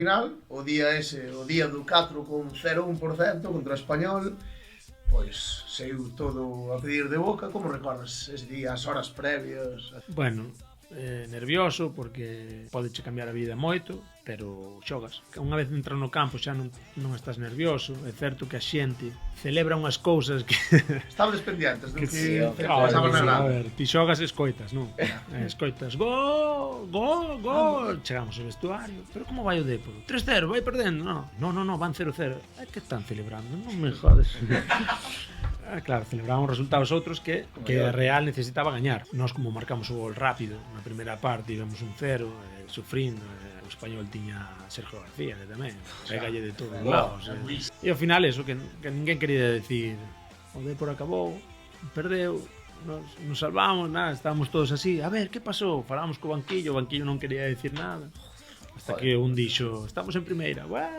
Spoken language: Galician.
Final, o día ese, o día do 4,01% contra o Español, pois saiu todo a pedir de boca. Como recordas ese día, as horas previas? Bueno, nervioso porque pode che cambiar a vida moito, pero xogas. Unha vez entras no campo xa non estás nervioso. É certo que a xente celebra unhas cousas que Estabas pendientes do que sí, pasaba na a grada. ver, ti xogas e escoitas, non? Escoitas, gol, gol, gol. Chegamos ao vestuario, pero como vai o Dépor? 3-0, vai perdendo, non, van 0-0. Que están celebrando? Non me jodes. Claro, celebraban resultados outros que a Real necesitaba gañar. Nós como marcamos o gol rápido na primeira parte, íbamos 1-0, sufrindo, o Español tiña a Sergio García, que tamén pegalle de todos lados. E ao final eso, que ninguén quería decir o Dépor acabou, perdeu, nos salvamos, nada, estábamos todos así, a ver, que pasou? Falábamos co banquillo, o banquillo non quería decir nada. Hasta que un dixo, estamos en primeira. Buah.